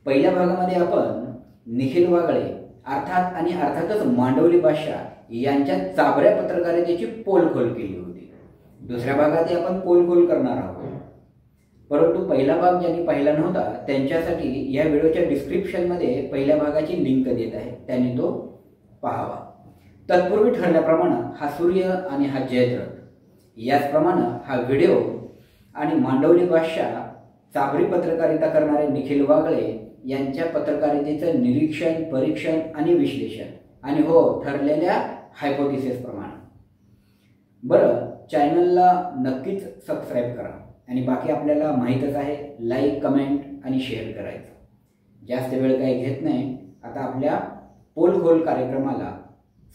पहिल्या भागामध्ये आपण निखिल वागळे अर्थात आणि अर्थातच मांडवली बादशाह यांच्या चाभऱ्या पत्रकारितेची पोलखोल केली होती। दुसऱ्या भागात आपण पोलखोल करणार आहोत, परंतु पहिला भाग ज्यांनी पाहिला नव्हता त्यांच्यासाठी या व्हिडिओच्या डिस्क्रिप्शनमध्ये पहिल्या भागाची लिंक देत आहे, त्यांनी तो पाहावा। तत्पूर्वी ठरल्याप्रमाणे हा सूर्य आणि हा जयद्रथ, याचप्रमाणे हा व्हिडिओ आणि मांडवली बादशाह चाभरी पत्रकारिता करणारे निखिल वागळे यांच्या पत्रकारितेचं निरीक्षण, परीक्षण आणि विश्लेषण आणि हो ठरलेल्या हायपोथेसिस प्रमाणे। बरं, चॅनलला नक्कीच सबस्क्राईब करा आणि बाकी आपल्याला माहीतच आहे, लाईक, कमेंट आणि शेअर करायचं। जास्त वेळ काही घेत नाही, आता आपल्या पोलखोल कार्यक्रमाला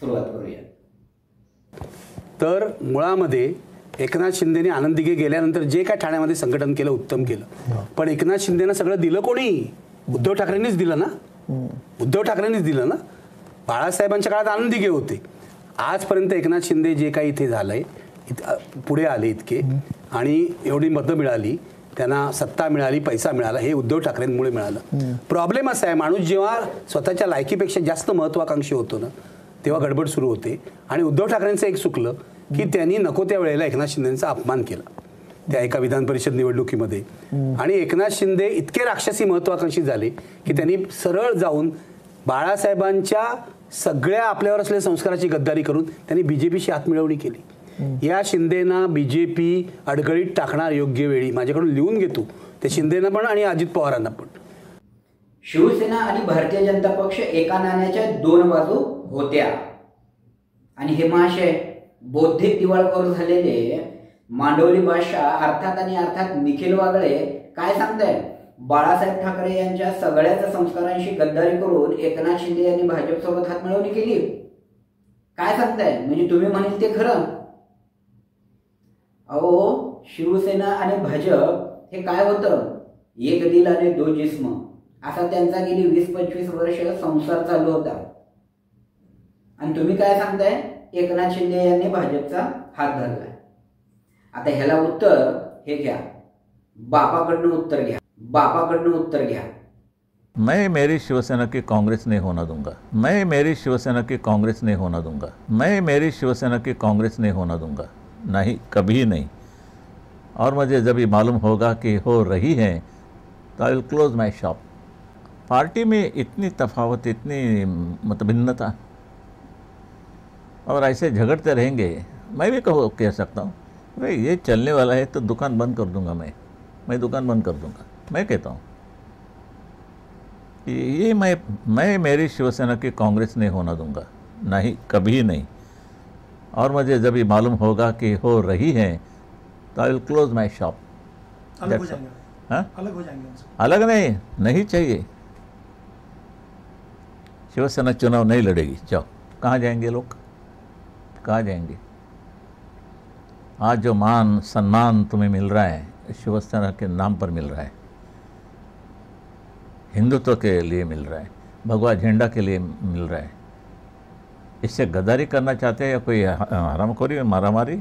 सुरुवात करूया। तर मुळामध्ये एकनाथ शिंदेने आनंद दिघे गेल्यानंतर जे काय ठाण्यामध्ये संघटन केलं उत्तम केलं, पण एकनाथ शिंदेनं सगळं दिलं कोणी? उद्धव ठाकरेंनीच दिलं ना। उद्धव ठाकरेंनीच दिलं ना। बाळासाहेबांच्या काळात आनंद दिघे होते। आजपर्यंत एकनाथ शिंदे जे काही इथे झालंय, पुढे आले इतके आणि एवढी मतं मिळाली, त्यांना सत्ता मिळाली, पैसा मिळाला, हे उद्धव ठाकरेंमुळे मिळालं। प्रॉब्लेम असा आहे, माणूस जेव्हा स्वतःच्या लायकीपेक्षा जास्त महत्वाकांक्षी होतो ना, तेव्हा गडबड सुरू होते। आणि उद्धव ठाकरेंचं एक चुकलं की त्यांनी नको त्या वेळेला एकनाथ शिंदेचा अपमान केला त्या एका विधान परिषद निवडणुकीमध्ये। आणि एकनाथ शिंदे इतके राक्षसी महत्वाकांक्षी झाले की त्यांनी सरळ जाऊन बाळासाहेबांच्या सगळ्या आपल्यावर असलेल्या संस्काराची गद्दारी करून त्यांनी बीजेपीशी हातमिळवणी केली। या शिंदेना बीजेपी अडगळीत टाकणार योग्य वेळी, माझ्याकडून लिहून घेतो ते शिंदेना पण आणि अजित पवारांना पण। शिवसेना आणि भारतीय जनता पक्ष एका नाण्याच्या दोन बाजू होत्या आणि हे महाशय बौद्धिक दिवाळखोर झालेले मांडवली बादशाह अर्थात आणि अर्थात निखिल वागळे काय सांगताय? बाळासाहेब ठाकरे यांच्या सगळ्याच संस्कारांशी गद्दारी करून एकनाथ शिंदे यांनी भाजपसोबत हातमिळवणी केली। काय सांगताय? म्हणजे तुम्ही म्हणेल ते खरं? अहो, शिवसेना आणि भाजप हे काय होतं? एक दिल आणि दो जिस्म असा त्यांचा गेली 20-25 वर्ष संसार चालू होता। आणि तुम्ही काय सांगताय? एकनाथ शिंदे यांनी भाजपचा हात धरलाय। आता ह्याला उत्तर हे घ्या, बापाकडनं उत्तर घ्या, बापाकडनं उत्तर घ्या। मैं मेरी शिवसेना की कांग्रेस नहीं होना दूंगा। मैं मेरी शिवसेना की कांग्रेस नहीं होना दूंगा। मैं मेरी शिवसेना की कांग्रेस नहीं होना दूंगा, नहीं, कभी नहीं। और मुझे जब ये मालूम होगा कि हो रही है तो I will close my shop. Party में इतनी तफावत, इतनी मतभिन्नता और ऐसे झगड़ते रहेंगे, मैं भी कह सकता हूँ भाई ये चलने वाला है तो दुकान बंद कर दूंगा, मैं दुकान बंद कर दूंगा। मैं कहता हूँ ये मैं मेरी शिवसेना की कांग्रेस नहीं होना दूंगा, नहीं, कभी नहीं। और मुझे जब ये मालूम होगा कि हो रही है तो I will close my shop. अलग हो जाएंगे? हाँ, अलग हो जाएंगे उनसे? अलग नहीं चाहिए। शिवसेना चुनाव नहीं लड़ेगी, जाओ। कहाँ जाएंगे लोग? कहाँ जाएंगे? आज जो मान सम्मान तुम्हें मिल रहा है शिवसेना के नाम पर मिल रहा है, हिंदुत्व के लिए मिल रहा है, भगवा झंडा के लिए मिल रहा है, इससे गद्दारी करना चाहते हैं या कोई हरामखोरी, मारामारी?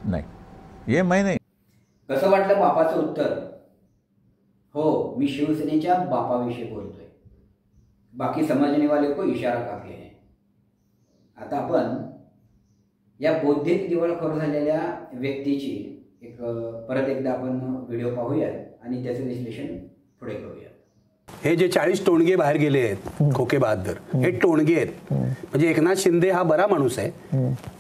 नहीं, ये मैं नहीं। कसं वाटलं बापाचं उत्तर? हो, मी शिवसेनेच्या बापाविषयी बोलतोय, बाकी समझने वाले को इशारा काफी है। आता आपण या बौद्धिक दिवाळखोर झालेल्या व्यक्तीची परत एकदा आपण व्हिडिओ पाहूया आणि त्याचं विश्लेषण पुढे करूया। हे जे 40 टोणगे बाहेर गेले आहेत, खोके बहादर, हे टोणगे आहेत। म्हणजे एकनाथ शिंदे हा बरा माणूस आहे,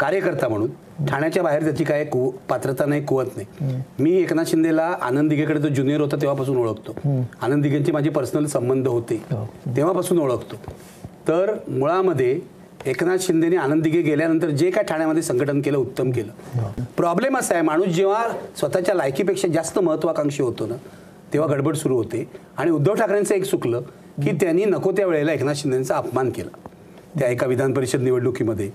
कार्यकर्ता म्हणून ठाण्याच्या बाहेर त्याची काय पात्रता नाही, कुवत नाही। मी एकनाथ शिंदेला आनंद दिघेकडे तो ज्युनियर होता तेव्हापासून ओळखतो, आनंद दिघेंचे माझे पर्सनल संबंध होते तेव्हापासून ओळखतो। तर मुळामध्ये एकनाथ शिंदेने आनंद दिघे गेल्यानंतर जे काय ठाण्यामध्ये संघटन केलं उत्तम केलं। प्रॉब्लेम असा आहे, माणूस जेव्हा स्वतःच्या लायकीपेक्षा जास्त महत्वाकांक्षी होतो ना, तेव्हा गडबड सुरू होते। आणि उद्धव ठाकरेंचं एक चुकलं की त्यांनी नको त्या वेळेला एकनाथ शिंदेचा अपमान केला त्या एका विधान परिषद निवडणुकीमध्ये।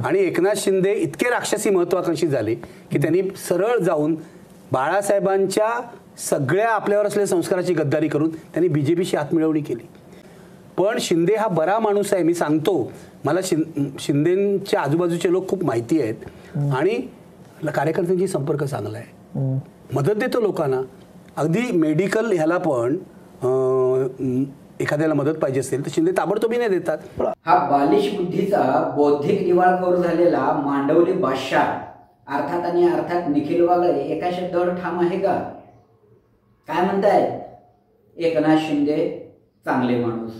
आणि एकनाथ शिंदे इतके राक्षसी महत्वाकांक्षी झाले की त्यांनी सरळ जाऊन बाळासाहेबांच्या सगळ्या आपल्यावर असलेल्या संस्काराची गद्दारी करून त्यांनी बीजेपीशी हातमिळवणी केली। पण शिंदे हा बरा माणूस आहे, मी सांगतो, मला शिंदेच्या आजूबाजूचे लोक खूप माहिती आहेत आणि कार्यकर्त्यांची संपर्क चांगला आहे, मदत देतो लोकांना। अगदी मेडिकल ह्याला पण एखाद्याला मदत पाहिजे असेल तर शिंदे ताबडतोबीने देतात. हा बालिश बुद्धीचा बौद्धिक दिवाळखोर झालेला मांडवली बादशाह अर्थात आणि अर्थात निखिल वागळे एका शब्दावर ठाम आहे का? काय म्हणतायत? एकनाथ शिंदे चांगले माणूस,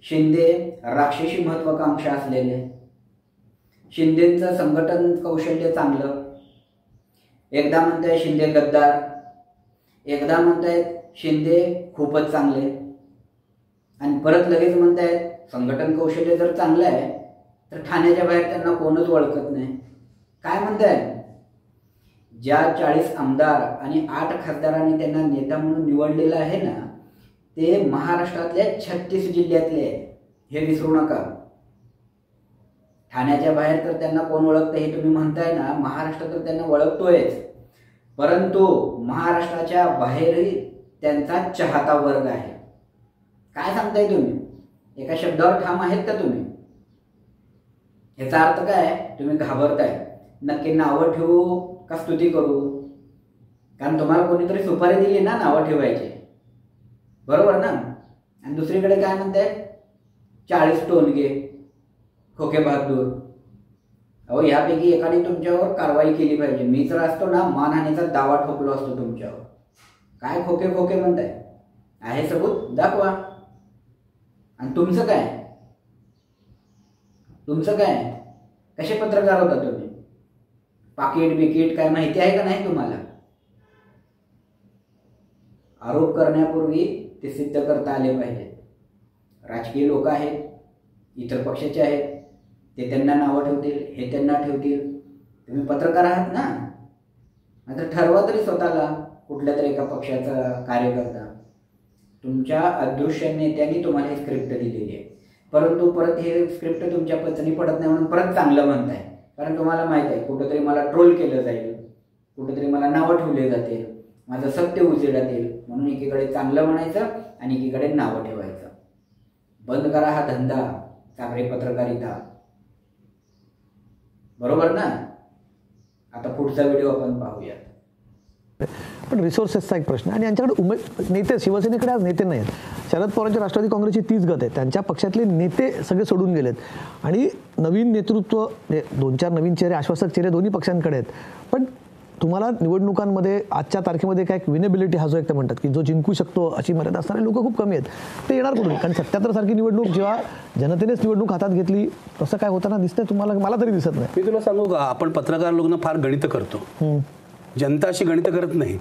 शिंदे राक्षसी महत्वाकांक्षा असलेले, शिंदेचं संघटन कौशल्य चांगलं. एकदा म्हणताय शिंदे गद्दार, एकदा म्हणतायत शिंदे खूपच चांगले, आणि परत लगेच म्हणतायत संघटन कौशल्य जर चांगलं आहे तर ठाण्याच्या बाहेर त्यांना कोणच ओळखत नाही. काय म्हणताय? ज्या 40 आमदार आणि 8 खासदारांनी त्यांना नेता म्हणून निवडलेलं आहे ना, ते महाराष्ट्रातल्या 36 जिल्ह्यातले हे विसरू नका. ठाण्याच्या बाहेर तर त्यांना कोण ओळखतं हे तुम्ही म्हणताय ना, महाराष्ट्र तर त्यांना ओळखतोयच, परंतु महाराष्ट्राच्या बाहेरही त्यांचा चाहता वर्ग आहे. काय सांगताय तुम्ही? एका शब्दावर ठाम आहेत का तुम्ही? याचा अर्थ काय? तुम्ही घाबरताय. नक्की नावं ठेवू का स्तुती करू? कारण तुम्हाला कोणीतरी सुपारी दिली ना नावं ठेवायची, बरोबर ना? आणि दुसरीकडे काय म्हणताय? 40 टोनगे, खोके बहादूर. अहो, यापैकी एकाने तुमच्यावर कारवाई केली पाहिजे. मी जर असतो ना, मानहानीचा दावा ठोकलो असतो तुमच्यावर. काय खोके खोके म्हणताय? आहे सबूत? दाखवा. आणि तुमचं काय? तुमचं काय? कसे पत्रकार होता तुम्ही? पाकिट बिकीट काय माहिती आहे का नाही तुम्हाला? आरोप करण्यापूर्वी ते सिद्ध करता आले पाहिजेत. राजकीय लोक आहेत, इतर पक्षाचे आहेत, ते त्यांना नावं ठेवतील, हे त्यांना ठेवतील. तुम्ही पत्रकार आहात ना, आता ठरवा तरी स्वतःला कुठल्या तरी एका पक्षाचा कार्यकर्ता. तुमच्या अदृश्य नेत्यांनी तुम्हाला ही स्क्रिप्ट दिलेली आहे, परंतु परत हे स्क्रिप्ट तुमच्या पचनी पडत नाही म्हणून परत चांगलं म्हणताय. कारण तुम्हाला माहित आहे कुठेतरी मला ट्रोल केलं जाईल, कुठेतरी मला नावं ठेवले जातील, माझं सत्य उजेडात येईल, म्हणून एकीकडे चांगलं म्हणायचं आणि एकीकडे नावं ठेवायचं. बंद करा हा धंदा, चांगली पत्रकारिता, बरोबर ना? आता पुढचा व्हिडिओ आपण पाहूया. पण रिसोर्सेसचा एक प्रश्न, आणि यांच्याकडे नेते, शिवसेनेकडे आज नेते नाहीत. शरद पवारांच्या राष्ट्रवादी काँग्रेसची 30 गट आहे, त्यांच्या पक्षातले नेते सगळे सोडून गेलेत आणि नवीन नेतृत्व, 2-4 नवीन चेहरे, आश्वासक चेहरे दोन्ही पक्षांकडे आहेत. पण तुम्हाला निवडणुकांमध्ये आजच्या तारखेमध्ये काय विनेबिलिटी हा जो एक ते म्हणतात की जो जिंकू शकतो अशी मर्यादा असणारे लोक खूप कमी आहेत. ते येणार कुठून? कारण 77 सारखी निवडणूक जेव्हा जनतेनेच निवडणूक हातात घेतली तसं काय होताना दिसतंय तुम्हाला? मला तरी दिसत नाही. मी तुला सांगू का, आपण पत्रकार लोकांना फार गणित करतो, जनता अशी गणित करत नाही.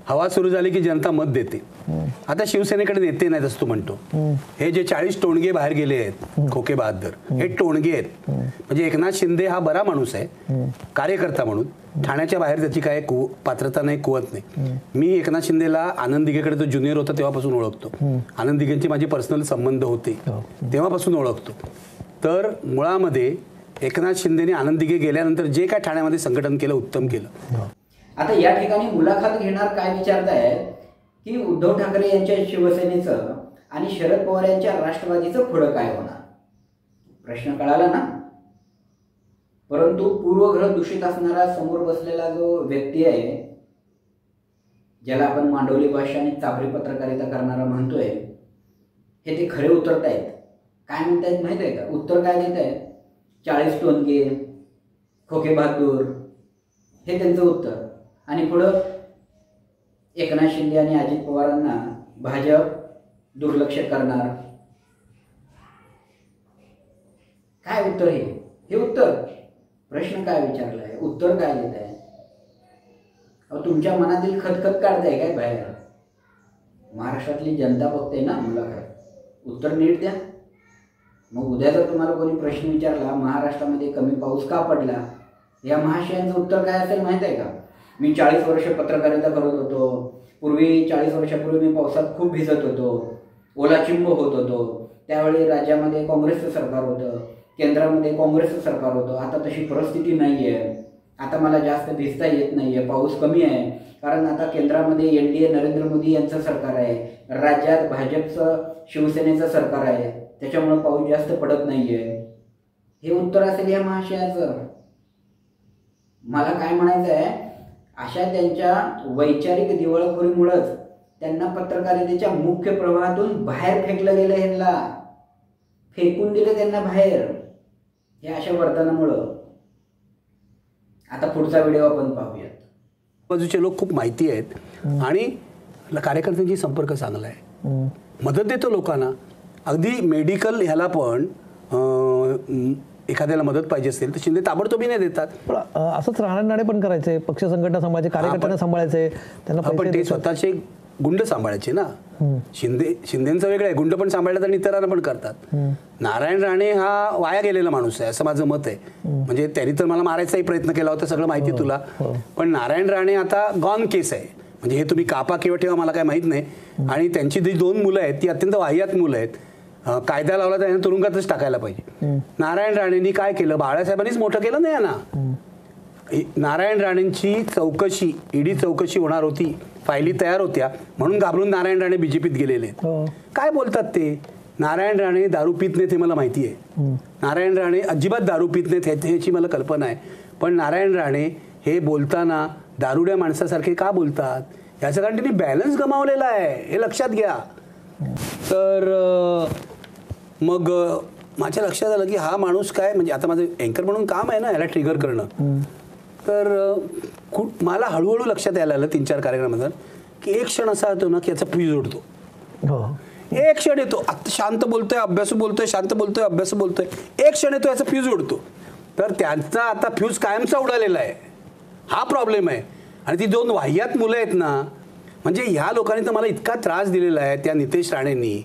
हवा सुरू झाली की जनता मत देते. आता शिवसेनेकडे नेते नाहीत असं तू म्हणतो. हे जे 40 टोणगे बाहेर गेले आहेत, खोके बहादूर, हे टोणगे आहेत. म्हणजे एकनाथ शिंदे हा बरा माणूस आहे कार्यकर्ता म्हणून, ठाण्याच्या बाहेर त्याची काय पात्रता नाही, कुवत नाही. मी एकनाथ शिंदेला आनंद दिघेकडे तो ज्युनियर होता तेव्हापासून ओळखतो. आनंद दिघेंचे माझे पर्सनल संबंध होते तेव्हापासून ओळखतो. तर मुळामध्ये एकनाथ शिंदेने आनंद दिघे गेल्यानंतर जे काय ठाण्यामध्ये संघटन केलं, उत्तम केलं. आता या ठिकाणी मुलाखत घेणार काय विचारतायत की उद्धव ठाकरे यांच्या शिवसेनेचं आणि शरद पवार यांच्या राष्ट्रवादीचं पुढं काय होणार? प्रश्न कळाला ना? परंतु पूर्वग्रह दूषित असणारा समोर बसलेला जो व्यक्ती आहे, ज्याला आपण मांडवली भाषा आणि चाभरी पत्रकारिता करणारा म्हणतोय, हे ते खरे उतरतायत. काय म्हणतायत माहित आहे का? उत्तर काय देत आहेत? 40 टोनगे, खोके बहादूर, हे त्यांचं उत्तर. आणि पुढं एकनाथ शिंदे आणि अजित पवारांना भाजप दुर्लक्ष करणार. काय उत्तर? हे उत्तर? प्रश्न काय विचारलाय, उत्तर काय देत आहे? तुमच्या मनातील खतखत काढताय काय बाहेर? महाराष्ट्रातली जनता बघते ना मुलाखत, उत्तर नीट द्या. मग उद्या जर तुम्हाला कोणी प्रश्न विचारला, महाराष्ट्रामध्ये कमी पाऊस का पडला, या महाशयांचं उत्तर काय असेल माहित आहे का? मी 40 वर्ष पत्रकारिता करत होतो, पूर्वी 40 वर्षापूर्वी मी पावसात खूप भिजत होतो, ओलाचिंब होत होतो, त्यावेळी राज्यामध्ये काँग्रेसचं सरकार होतं, केंद्रामध्ये काँग्रेसचं सरकार होतं. आता तशी परिस्थिती नाही आहे, आता मला जास्त भिजता येत नाही आहे, पाऊस कमी आहे, कारण आता केंद्रामध्ये NDA नरेंद्र मोदी यांचं सरकार आहे, राज्यात भाजपचं शिवसेनेचं सरकार आहे, त्याच्यामुळे पाऊस जास्त पडत नाही आहे. हे उत्तर असेल या महाशयाचं. मला काय म्हणायचं आहे, अशा त्यांच्या वैचारिक दिवाळखोरीमुळेच त्यांना पत्रकारितेच्या मुख्य प्रवाहातून बाहेर फेकलं गेलं, ह्यांना फेकून दिलं त्यांना बाहेर हे अशा वर्तनामुळं. आता पुढचा व्हिडिओ आपण पाहूयात. बाजूचे लोक खूप माहिती आहेत आणि कार्यकर्त्यांची संपर्क चांगला आहे, मदत देतो लोकांना. अगदी मेडिकल ह्याला पण एखाद्याला मदत पाहिजे असेल तर शिंदे ताबडतोबी नाही देतात. पण असंच राहणारे पण करायचे, पक्ष संघटना सांभाळायचे, कार्यकर्त्यांना सांभाळायचे, त्यांना पण ते स्वतःचे गुंड सांभाळायचे ना. शिंदेचं वेगळं आहे, गुंड पण सांभाळतात आणि इतरांना पण करतात. नारायण राणे हा वाया गेलेला माणूस आहे असं माझं मत आहे. म्हणजे त्यांनी तर मला मारायचाही प्रयत्न केला होता, सगळं माहिती तुला. पण नारायण राणे आता गॉन केस आहे. म्हणजे हे तुम्ही कापा किंवा ठेवा मला काय माहित नाही. आणि त्यांची जी 2 मुलं आहेत ती अत्यंत वाह्यात मुलं आहेत. कायदा लावला तर त्यांना तुरुंगातच टाकायला पाहिजे. नारायण राणेंनी काय केलं, बाळासाहेबांनीच मोठं केलं नाही ना. नारायण राणेंची चौकशी, ईडी चौकशी होणार होती, फायली तयार होत्या म्हणून घाबरून नारायण राणे बीजेपीत गेलेले आहेत. काय बोलतात ते. नारायण राणे दारू पित नाहीत हे मला माहिती आहे. नारायण राणे अजिबात दारू पित नाहीत ह्याची मला कल्पना आहे. पण नारायण राणे हे बोलताना दारुड्या माणसासारखे का बोलतात याचं कारण त्यांनी बॅलन्स गमावलेला आहे, हे लक्षात घ्या. तर मग माझ्या लक्षात आलं की हा माणूस काय, म्हणजे आता माझं अँकर म्हणून काम आहे ना याला ट्रिगर करणं. तर मला हळूहळू लक्षात यायला आलं 3-4 कार्यक्रमात की एक क्षण असा येतो ना की याचा फ्यूज उडतो. एक क्षण येतो, आता शांत बोलतोय अभ्यासू बोलतोय, शांत बोलतोय अभ्यासू बोलतोय, एक क्षण येतो याचा फ्यूज उडतो. तर त्यांचा आता फ्यूज कायमचा उडालेला आहे, हा प्रॉब्लेम आहे. आणि ती 2 वाह्यात मुलं आहेत ना, म्हणजे ह्या लोकांनी तर मला इतका त्रास दिलेला आहे. त्या नितेश राणेंनी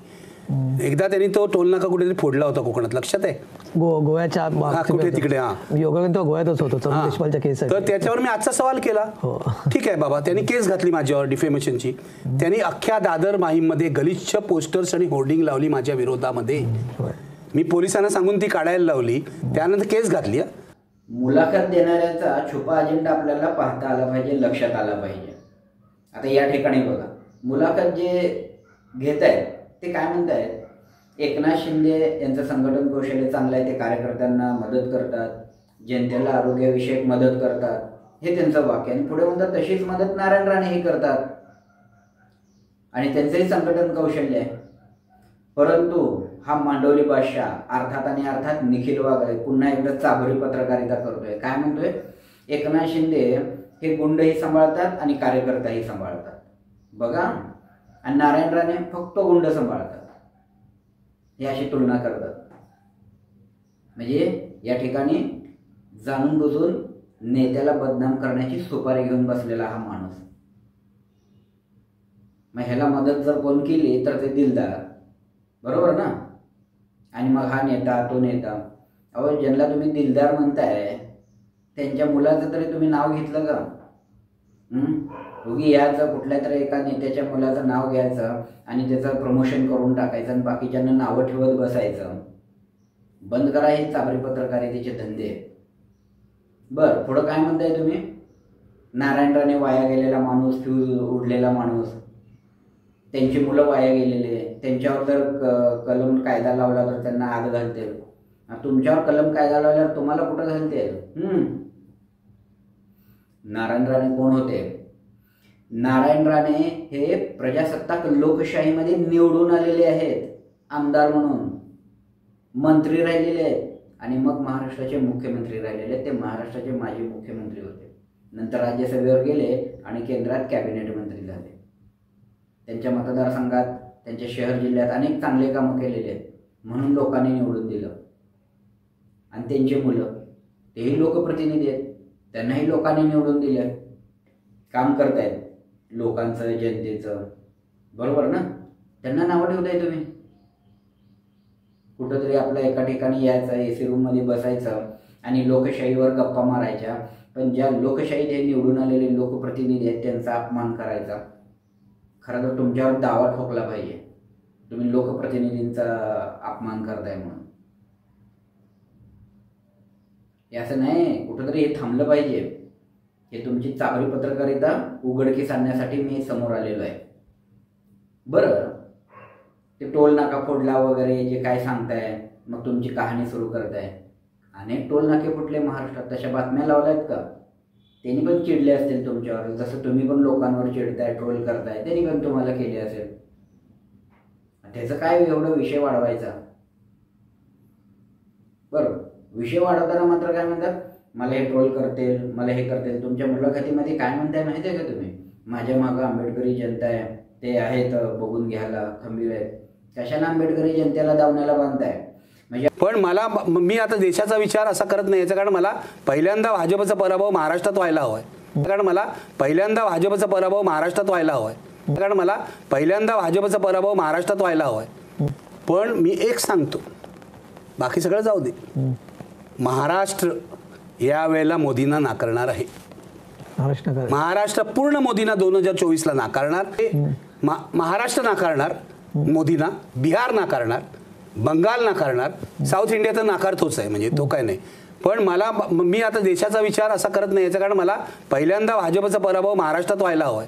एकदा त्यांनी तो टोल नाका कुठेतरी फोडला होता कोकणात, लक्षात आहे. गोव्याच्या कुठे तिकडे. योगावेन तो गोव्यातच होतो देशपालच्या केस. तर त्याच्यावर मी आजचा सवाल केला. ठीक आहे बाबा, त्यांनी केस घातली माझ्यावर डिफेमेशनची. त्यांनी अख्ख्या दादर माहीममध्ये गलिच्छ पोस्टर्स आणि होर्डिंग लावली माझ्या विरोधामध्ये. मी पोलिसांना सांगून ती काढायला लावली, त्यानंतर केस घातली. मुलाखत देणाऱ्याचा छुपा अजेंडा आपल्याला पाहता आला पाहिजे, लक्षात आला पाहिजे. आता या ठिकाणी बघा, मुलाखत जे घेत आहेत ते काय म्हणतायत, एकनाथ शिंदे यांचं संघटन कौशल्य चांगलं आहे, ते कार्यकर्त्यांना मदत करतात, जनतेला आरोग्यविषयक मदत करतात, हे त्यांचं वाक्य. आणि पुढे म्हणतात तशीच मदत नारायण राणे हे करतात आणि त्यांचंही संघटन कौशल्य आहे. परंतु हा मांडवली बादशाह अर्थात आणि अर्थात निखिल वागळे पुन्हा एकदा चाभरी पत्रकारिता करतोय. काय म्हणतोय, एकनाथ शिंदे हे गुंडही सांभाळतात आणि कार्यकर्ताही सांभाळतात बघा, आणि नारायण राणे फक्त गुंड सांभाळतात, हे अशी तुलना करतात. म्हणजे या ठिकाणी जाणून बुजून नेत्याला बदनाम करण्याची सुपारी घेऊन बसलेला हा माणूस. मग ह्याला मदत जर कोण केली तर ते दिलदार, बरोबर ना. आणि मग हा नेता तो नेता. अहो, ज्यांना तुम्ही दिलदार म्हणताय त्यांच्या मुलाचं तरी तुम्ही नाव घेतलं का. उगी याचं कुठल्या तरी एका नेत्याच्या मुलाचं नाव घ्यायचं आणि त्याचं प्रमोशन करून टाकायचं आणि बाकीच्यांना नावं ठेवत बसायचं. बंद करा हे चाभरी पत्रकारितेचे धंदे. बर, पुढं काय म्हणताय तुम्ही, नारायण राणे वाया गेलेला माणूस, फ्यूज उडलेला माणूस, त्यांची मुलं वाया गेलेले, त्यांच्यावर जर कलम कायदा लावला तर त्यांना आग घालते. तुमच्यावर कलम कायदा लावल्यावर तुम्हाला कुठं घालते. नारायण राणे कोण होते. नारायण राणे हे प्रजासत्ताक लोकशाहीमध्ये निवडून आलेले आहेत, आमदार म्हणून मंत्री राहिलेले आहेत आणि मग महाराष्ट्राचे मुख्यमंत्री राहिलेले. ते महाराष्ट्राचे माजी मुख्यमंत्री होते, नंतर राज्यसभेवर गेले आणि केंद्रात कॅबिनेट मंत्री झाले. त्यांच्या मतदारसंघात, त्यांच्या शहर जिल्ह्यात अनेक चांगले कामं केलेले आहेत म्हणून लोकांनी निवडून दिलं. आणि त्यांची मुलं तेही लोकप्रतिनिधी आहेत, त्यांनाही लोकांनी निवडून दिलं, काम करतायत लोकांचं, जनतेचं, बरोबर ना. त्यांना नावं ठेवताय तुम्ही. कुठंतरी आपलं एका ठिकाणी यायचं, AC रूममध्ये बसायचं आणि लोकशाहीवर गप्पा मारायच्या. पण ज्या लोकशाहीत हे निवडून आलेले लोकप्रतिनिधी आहेत त्यांचा अपमान करायचा. खरं तर तुमच्यावर दावा ठोकला पाहिजे, तुम्ही लोकप्रतिनिधींचा अपमान करताय म्हणून. असं नाही, कुठंतरी हे थांबलं पाहिजे. हे तुमची चाभरी पत्रकारिता उघडकीस आणण्यासाठी मी समोर आलेलो आहे. बरं, ते टोल नाका फोडला वगैरे जे काय सांगताय, मग तुमची कहाणी सुरू करताय. अनेक टोल नाके फुटले महाराष्ट्रात, तशा बातम्या लावल्यात का. त्यांनी पण चिडले असतील तुमच्यावर, जसं तुम्ही पण लोकांवर चिडताय, ट्रोल करताय, त्यांनी पण तुम्हाला केले असेल. त्याचं काय एवढं विषय वाढवायचा. बरं, विषय वाढवताना मात्र काय म्हणतात, मला हे ट्रोल करतील, मला हे करतील. तुमच्या मुलाखतीमध्ये काय म्हणताय माहिती आहे का तुम्ही, माझ्या मागं आंबेडकरी जनता आहे, ते आहेत बघून घ्यायला खंबीर आहेत. कशाला आंबेडकरी जनतेला दावण्याला बांधताय. म्हणजे पण मी आता देशाचा विचार असा करत नाही, याचं कारण मला पहिल्यांदा भाजपचा पराभव महाराष्ट्रात व्हायला हवाय. पण मी एक सांगतो, बाकी सगळं जाऊ दे, महाराष्ट्र यावेळेला मोदींना नाकारणार आहे. महाराष्ट्र पूर्ण मोदींना 2024ला नाकारणार. महाराष्ट्र नाकारणार मोदींना, बिहार नाकारणार, बंगाल नाकारणार, साऊथ इंडिया तर नाकारतोच आहे, म्हणजे तो काय नाही. पण मी आता देशाचा विचार असा करत नाही, याचं कारण मला पहिल्यांदा भाजपचा पराभव महाराष्ट्रात व्हायला हवाय.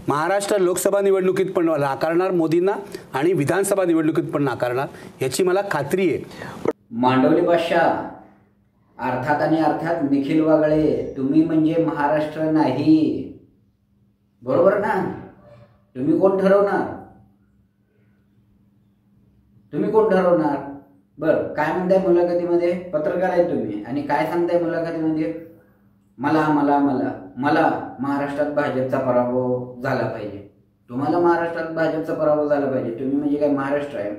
महाराष्ट्र लोकसभा निवडणुकीत पण नाकारणार मोदींना आणि विधानसभा निवडणुकीत पण नाकारणार, याची मला खात्री आहे. मांडवली बादशाह अर्थात आणि अर्थात निखिल वागळे, तुम्ही म्हणजे महाराष्ट्र नाही. बरोबर ना. तुम्ही कोण ठरवणार. बरं, काय म्हणताय मुलाखतीमध्ये, पत्रकार आहे तुम्ही आणि काय सांगताय मुलाखतीमध्ये, मला मला मला मला महाराष्ट्रात भाजपचा पराभव झाला पाहिजे. तुम्हाला महाराष्ट्रात भाजपचा पराभव झाला पाहिजे. तुम्ही म्हणजे काय महाराष्ट्र आहे.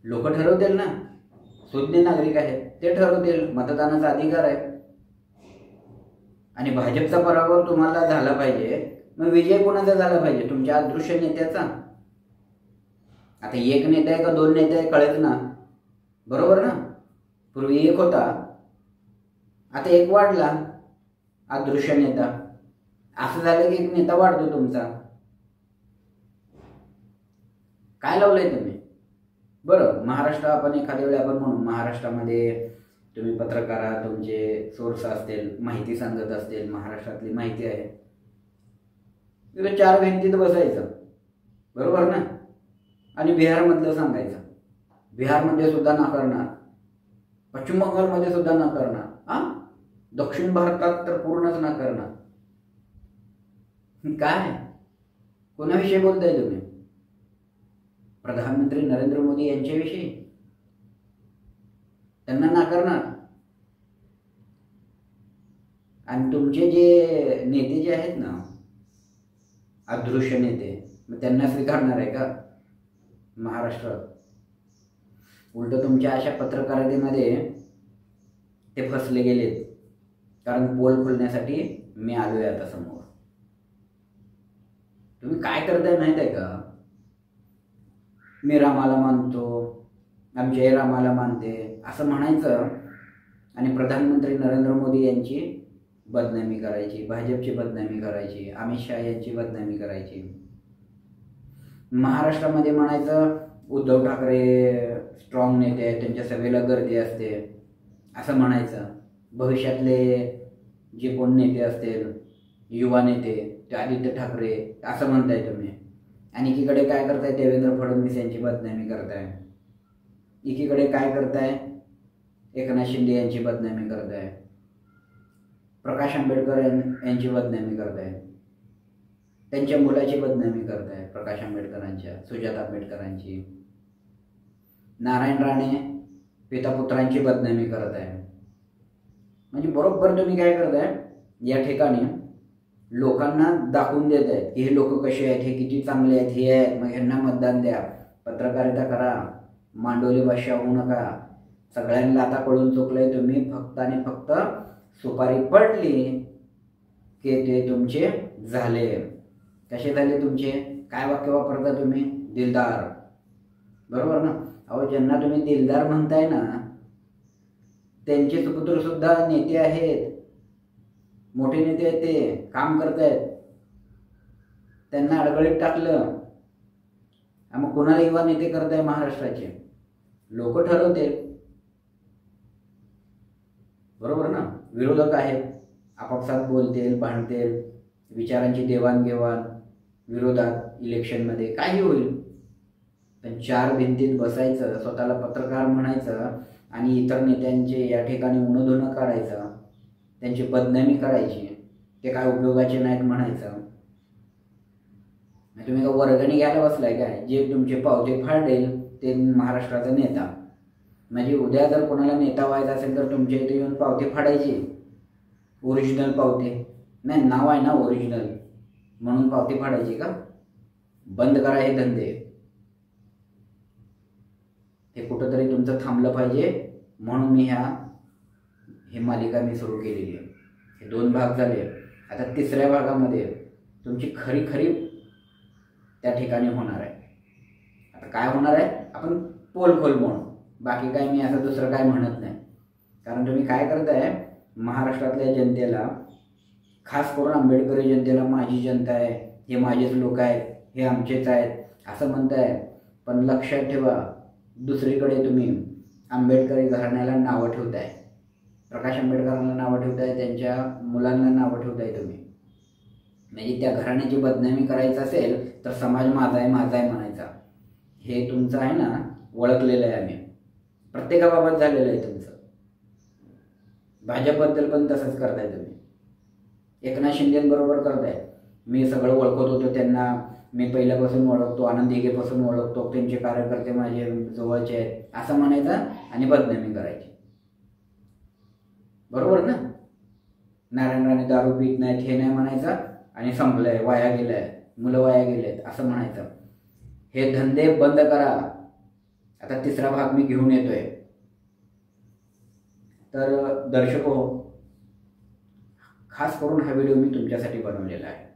लोक ठरवतील ना, सुज्ञ नागरिक आहेत, ते ठरवतील, मतदानाचा अधिकार आहे. आणि भाजपचा पराभव तुम्हाला झाला पाहिजे, मग विजय कोणाचा झाला पाहिजे, तुमच्या अदृश्य नेत्याचा. आता एक नेता आहे का 2 नेते आहे कळत ना. बरोबर ना. पूर्वी एक होता, आता एक वाढला अदृश्य नेता. असं झालं की एक नेता वाढतो तुमचा. काय लावलंय तुम्ही. बरं, महाराष्ट्र आपण एखाद्या वेळी आपण म्हणू, महाराष्ट्रामध्ये तुम्ही पत्रकार आहात, तुमचे सोर्स असतील, माहिती सांगत असतील, महाराष्ट्रातली माहिती आहे, तिथं 4 भिंतीत बसायचं. बरोबर ना. आणि बिहारमधलं सांगायचं, बिहारमध्ये सुद्धा नाकारणार, पश्चिम बंगालमध्ये सुद्धा नाकारणार, दक्षिण भारतात तर पूर्णच नाकारणार. काय कोणाविषयी बोलताय तुम्ही. प्रधानमंत्री नरेंद्र मोदी यांच्याविषयी. त्यांना नाकारणार. आणि तुमचे जे नेते जे आहेत ना, अदृश्य नेते, मग त्यांना स्वीकारणार आहे का महाराष्ट्र. उलट तुमच्या अशा पत्रकारितेमध्ये ते फसले गेलेत. कारण पोल खोलण्यासाठी मी आलोय आता समोर. तुम्ही काय करताय माहित आहे का. मी रामाला मानतो, आमची आई रामाला मानते असं म्हणायचं आणि प्रधानमंत्री नरेंद्र मोदी यांची बदनामी करायची, भाजपची बदनामी करायची, अमित शहा यांची बदनामी करायची. महाराष्ट्रामध्ये म्हणायचं उद्धव ठाकरे स्ट्रॉंग नेते आहेत, त्यांच्या सभेला गर्दी असते असं म्हणायचं. भविष्यातले जे कोण नेते असतील, युवा नेते, ते आदित्य ठाकरे असं म्हणताय तुम्ही. आणि एकीकडे काय करताय, देवेंद्र फडणवीस यांची बदनामी करताय. एकीकडे काय करताय, एकनाथ शिंदे यांची बदनामी करताय, प्रकाश आंबेडकर यांची बदनामी करताय, त्यांच्या मुलाची बदनामी करताय, प्रकाश आंबेडकरांच्या, सुजाता आंबेडकरांची. नारायण राणे पिता पुत्रांची बदनामी करत आहे. म्हणजे बरोबर तुम्ही काय करताय, या ठिकाणी लोकांना दाखवून देत आहेत की हे लोक कसे आहेत, हे किती चांगले आहेत, हे आहेत, मग ह्यांना मतदान द्या, पत्रकारिता करा, मांडवली भाषा होऊ नका. सगळ्यांना आता कळून चुकलंय. तुम्ही फक्त आणि फक्त सुपारी पडली की ते तुमचे झाले. कसे झाले तुमचे. काय वाक्य वापरता तुम्ही, दिलदार. बरोबर ना. अहो, ज्यांना तुम्ही दिलदार म्हणताय ना, त्यांचे सुपुत्र सुद्धा नेते आहेत, मोठे नेते आहेत, ते काम करतायत. त्यांना अडगळीत टाकलं, मग कोणाला युवा नेते करताय महाराष्ट्राचे. लोक ठरवते. बरोबर ना. विरोधक आहेत, आपापसात बोलतील, भांडतील, विचारांची देवाणघेवाण, विरोधात इलेक्शनमध्ये काही होईल. पण 4 भिंतीत बसायचं, स्वतःला पत्रकार म्हणायचं आणि इतर नेत्यांचे या ठिकाणी उणधुणं काढायचं. त्यांची बदनामी करायची, ते काय उपयोगाचे नाहीत म्हणायचं. तुम्ही का वर्गणी घ्यायला बसलाय काय? जे तुमचे पावते फाडेल ते महाराष्ट्राचा नेता. म्हणजे उद्या जर कोणाला नेता व्हायचा असेल तर तुमच्या इथे येऊन पावते फाडायचे, ओरिजिनल पावते. नाही, नाव आहे ना ओरिजिनल म्हणून पावते फाडायचे का? बंद करा हे धंदे. हे कुठंतरी तुमचं थांबलं पाहिजे. म्हणून मी ही मालिका मी सुरू केलेली आहे. हे 2 भाग झाले. आता 3ऱ्या भागामध्ये तुमची खरी खरी त्या ठिकाणी होणार आहे. आता काय होणार आहे आपण पोल खोल म्हणू, बाकी काय मी असं दुसरं काय म्हणत नाही. कारण तुम्ही काय करताय, महाराष्ट्रातल्या जनतेला, खास करून आंबेडकरी जनतेला माझी जनता आहे, हे माझेच लोक आहेत, हे आमचेच आहेत असं म्हणताय. पण लक्षात ठेवा, दुसरीकडे तुम्ही आंबेडकरी घराण्याला नावं ठेवताय, प्रकाश आंबेडकरांना नावं ठेवताय, त्यांच्या मुलांना नावं ठेवताय तुम्ही. म्हणजे त्या घराण्याची बदनामी करायचं असेल तर समाज माझा आहे म्हणायचा. हे तुमचं आहे ना, ओळखलेलं आहे आम्ही, प्रत्येकाबाबत झालेलं आहे तुमचं. भाजपबद्दल पण तसंच करताय तुम्ही. एकनाथ शिंदेबरोबर करताय. मी सगळं ओळखत होतो त्यांना, मी पहिल्यापासून ओळखतो, आनंद दिघेपासून ओळखतो, त्यांचे कार्यकर्ते माझे जवळचे आहेत असं म्हणायचं आणि बदनामी करायची. बरोबर ना? नारायण राणे दारू पीत नाहीत हे नाही म्हणायचं आणि संपलंय, वाया गेलंय, मुलं वाया गेलेत असं म्हणायचं. हे धंदे बंद करा. आता 3रा भाग मी घेऊन येतोय. तर दर्शको, खास करून हा व्हिडिओ मी तुमच्यासाठी बनवलेला आहे.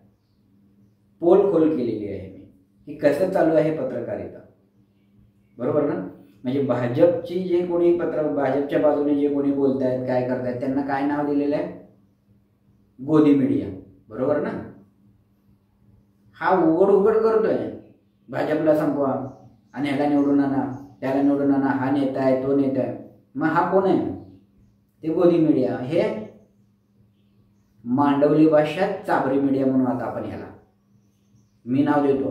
पोल खोल केलेली आहे मी की कसं चालू आहे पत्रकारिता. बरोबर ना? म्हणजे भाजपची जे कोणी भाजपच्या बाजूने जे कोणी बोलतायत, काय करतायत, त्यांना काय नाव दिलेलं आहे? गोदी मीडिया. बरोबर ना? हा उघड करतोय भाजपला संपवा आणि ह्याला निवडून आणा, त्याला निवडून आणा, हा नेता आहे, तो नेता आहे. मग हा कोण आहे? ते गोदी मीडिया. हे मांडवली भाषात चाबरी मीडिया म्हणून आता आपण ह्याला मी नाव देतो.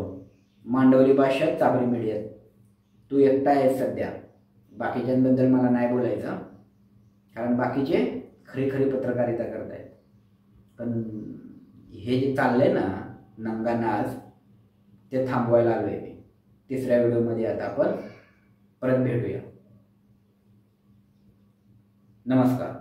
मांडवली भाषात चाबरी मीडिया. तू एकटा आहेस सध्या, बाकीच्यांबद्दल मला नाही बोलायचं, कारण बाकीचे खरी खरी पत्रकारिता करतायत. पण हे जे चाललंय ना नंगा नाच, ते थांबवायला आलोय मी. 3ऱ्या व्हिडिओमध्ये आता आपण परत भेटूया. नमस्कार.